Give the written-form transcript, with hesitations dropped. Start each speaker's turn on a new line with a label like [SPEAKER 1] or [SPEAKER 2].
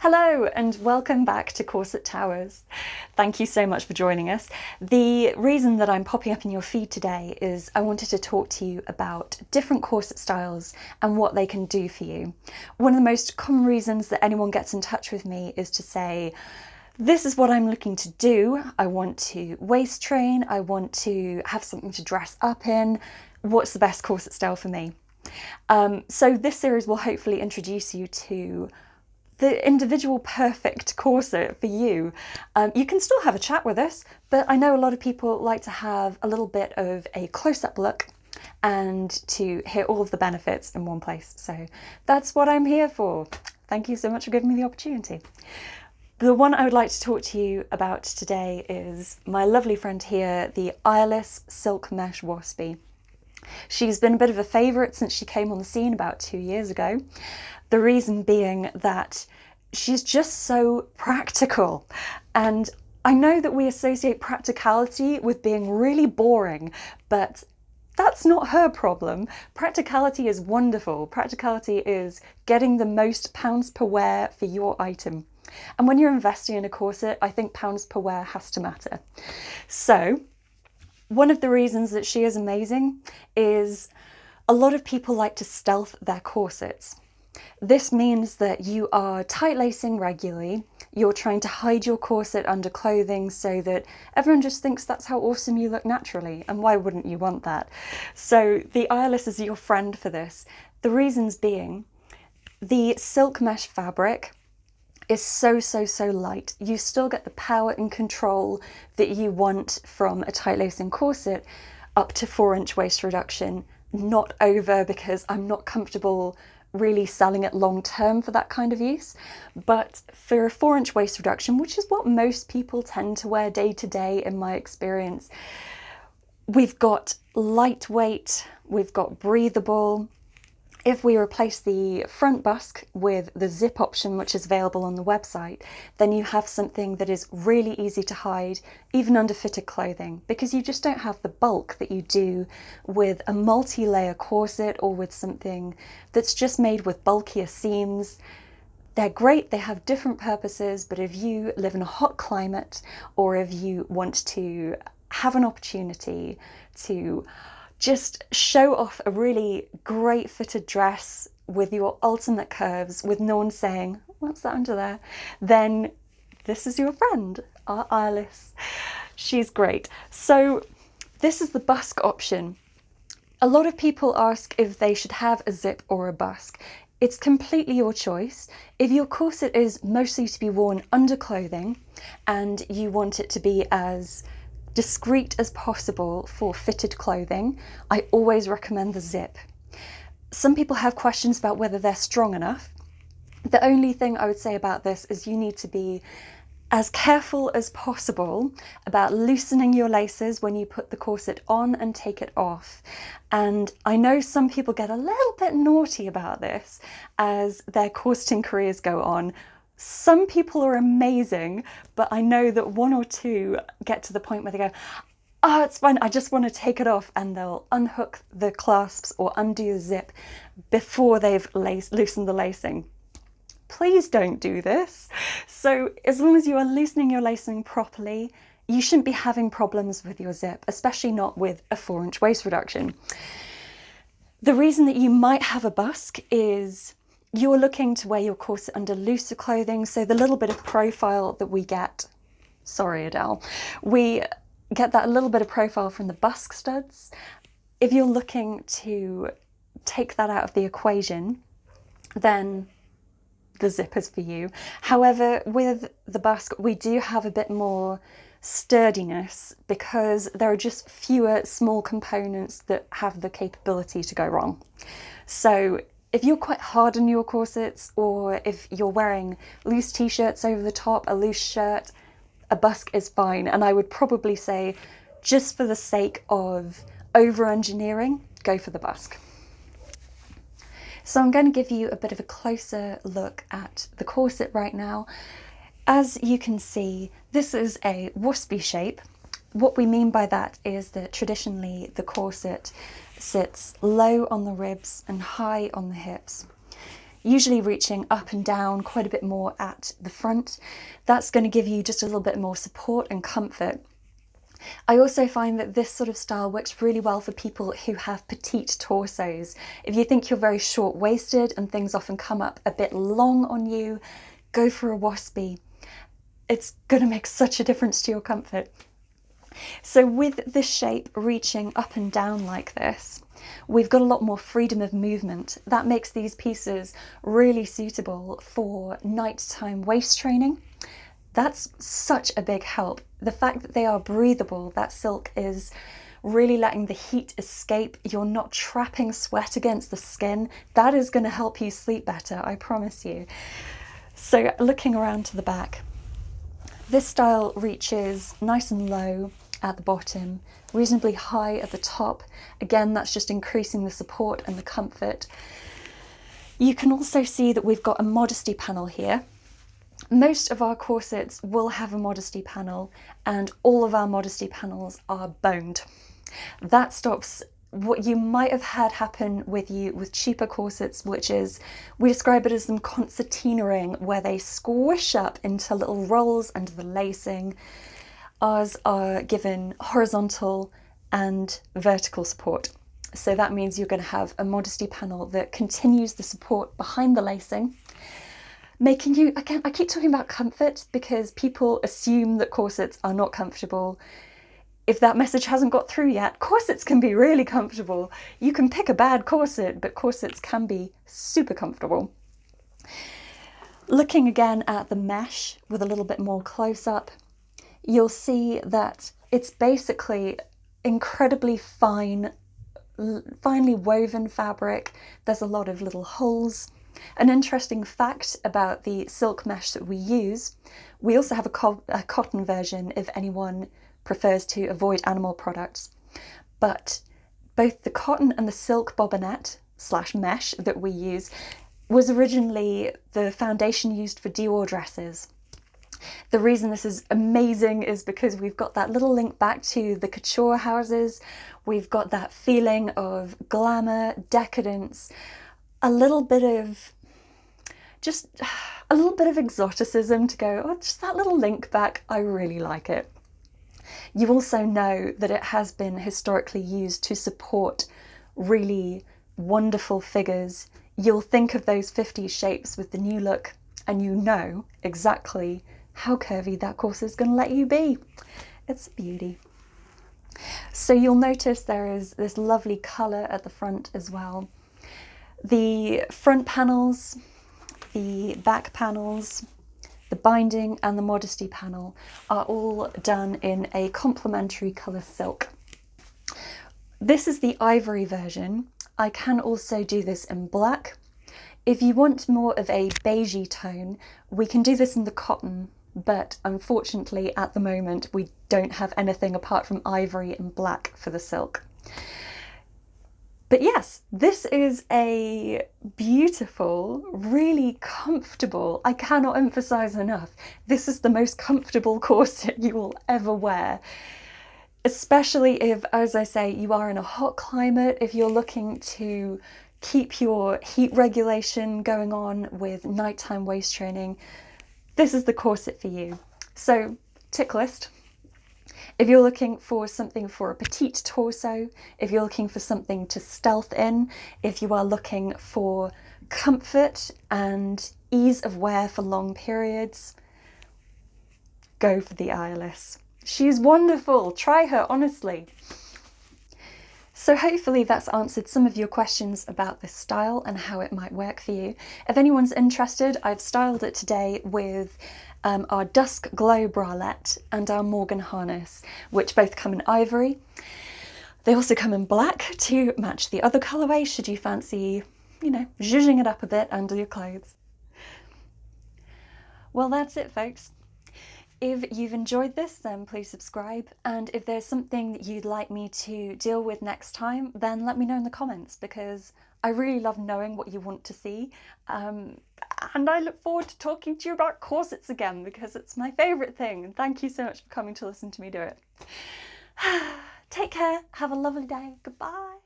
[SPEAKER 1] Hello and welcome back to Corset Towers. Thank you so much for joining us. The reason that I'm popping up in your feed today is I wanted to talk to you about different corset styles and what they can do for you. One of the most common reasons that anyone gets in touch with me is to say, this is what I'm looking to do. I want to waist train. I want to have something to dress up in. What's the best corset style for me? So this series will hopefully introduce you to the individual perfect corset for you. You can still have a chat with us, but I know a lot of people like to have a little bit of a close-up look and to hear all of the benefits in one place. So that's what I'm here for. Thank you so much for giving me the opportunity. The one I would like to talk to you about today is my lovely friend here, the Eirlys Silk Mesh Waspie. She's been a bit of a favourite since she came on the scene about 2 years ago. The reason being that she's just so practical. And I know that we associate practicality with being really boring, but that's not her problem. Practicality is wonderful. Practicality is getting the most pounds per wear for your item. And when you're investing in a corset, I think pounds per wear has to matter. So one of the reasons that she is amazing is a lot of people like to stealth their corsets. This means that you are tight lacing regularly, you're trying to hide your corset under clothing so that everyone just thinks that's how awesome you look naturally, and why wouldn't you want that? So the Eirlys is your friend for this. The reasons being, the silk mesh fabric is so light. You still get the power and control that you want from a tight lacing corset, up to 4-inch waist reduction, not over, because I'm not comfortable really selling it long term for that kind of use. But for a 4-inch waist reduction, which is what most people tend to wear day to day in my experience, we've got lightweight, we've got breathable. If we replace the front busk with the zip option, which is available on the website, then you have something that is really easy to hide, even under fitted clothing, because you just don't have the bulk that you do with a multi-layer corset or with something that's just made with bulkier seams. They're great, they have different purposes, but if you live in a hot climate, or if you want to have an opportunity to just show off a really great fitted dress with your ultimate curves, with no one saying, what's that under there? Then this is your friend, our Eirlys. She's great. So this is the busk option. A lot of people ask if they should have a zip or a busk. It's completely your choice. If your corset is mostly to be worn under clothing and you want it to be as discreet as possible for fitted clothing, I always recommend the zip. Some people have questions about whether they're strong enough. The only thing I would say about this is you need to be as careful as possible about loosening your laces when you put the corset on and take it off. And I know some people get a little bit naughty about this as their corseting careers go on. Some people are amazing, but I know that one or two get to the point where they go, oh, it's fine, I just want to take it off, and they'll unhook the clasps or undo the zip before they've loosened the lacing. Please don't do this. So as long as you are loosening your lacing properly, you shouldn't be having problems with your zip, especially not with a 4-inch waist reduction. The reason that you might have a busk is you're looking to wear your corset under looser clothing, so the little bit of profile that we get, sorry Adele, we get that little bit of profile from the busk studs. If you're looking to take that out of the equation, then the zip is for you. However, with the busk, we do have a bit more sturdiness because there are just fewer small components that have the capability to go wrong. So if you're quite hard on your corsets, or if you're wearing loose t-shirts over the top, a loose shirt, a busk is fine. And I would probably say, just for the sake of over-engineering, go for the busk. So I'm going to give you a bit of a closer look at the corset right now. As you can see, this is a waspie shape. What we mean by that is that traditionally the corset sits low on the ribs and high on the hips. usually reaching up and down quite a bit more at the front. That's going to give you just a little bit more support and comfort. I also find that this sort of style works really well for people who have petite torsos. If you think you're very short-waisted and things often come up a bit long on you, go for a waspie. It's going to make such a difference to your comfort. So with the shape reaching up and down like this, we've got a lot more freedom of movement. That makes these pieces really suitable for nighttime waist training. That's such a big help. The fact that they are breathable, that silk is really letting the heat escape. You're not trapping sweat against the skin. That is going to help you sleep better, I promise you. So looking around to the back, this style reaches nice and low at the bottom, reasonably high at the top. Again, that's just increasing the support and the comfort. You can also see that we've got a modesty panel here. Most of our corsets will have a modesty panel, and all of our modesty panels are boned. That stops what you might have had happen with cheaper corsets, which is, we describe it as them concertinaing, where they squish up into little rolls under the lacing. Ours are given horizontal and vertical support. So that means you're going to have a modesty panel that continues the support behind the lacing, making you, again, I keep talking about comfort because people assume that corsets are not comfortable. If that message hasn't got through yet, corsets can be really comfortable. You can pick a bad corset, but corsets can be super comfortable. Looking again at the mesh with a little bit more close up, you'll see that it's basically incredibly finely woven fabric. There's a lot of little holes. An interesting fact about the silk mesh that we use, we also have a cotton version if anyone prefers to avoid animal products. But both the cotton and the silk bobinette / mesh that we use was originally the foundation used for Dior dresses. The reason this is amazing is because we've got that little link back to the couture houses. We've got that feeling of glamour, decadence, a little bit of exoticism to go, oh, just that little link back. I really like it. You also know that it has been historically used to support really wonderful figures. You'll think of those 50s shapes with the new look and you know exactly how curvy that corset is going to let you be. It's a beauty. So you'll notice there is this lovely colour at the front as well. The front panels, the back panels, the binding and the modesty panel are all done in a complementary colour silk. This is the ivory version. I can also do this in black. If you want more of a beigey tone, we can do this in the cotton, but unfortunately at the moment we don't have anything apart from ivory and black for the silk. But yes, this is a beautiful, really comfortable, I cannot emphasize enough, this is the most comfortable corset you will ever wear. Especially if, as I say, you are in a hot climate, if you're looking to keep your heat regulation going on with nighttime waist training, this is the corset for you. So, tick list. If you're looking for something for a petite torso, if you're looking for something to stealth in, if you are looking for comfort and ease of wear for long periods, go for the Eirlys. She's wonderful. Try her, honestly. So hopefully that's answered some of your questions about this style and how it might work for you. If anyone's interested, I've styled it today with our Dusk Glow bralette and our Morgan harness, which both come in ivory. They also come in black to match the other colourway should you fancy, you know, zhuzhing it up a bit under your clothes. Well, that's it, folks. If you've enjoyed this, then please subscribe, and if there's something that you'd like me to deal with next time, then let me know in the comments, because I really love knowing what you want to see, and I look forward to talking to you about corsets again, because it's my favourite thing, and thank you so much for coming to listen to me do it. Take care, have a lovely day, goodbye.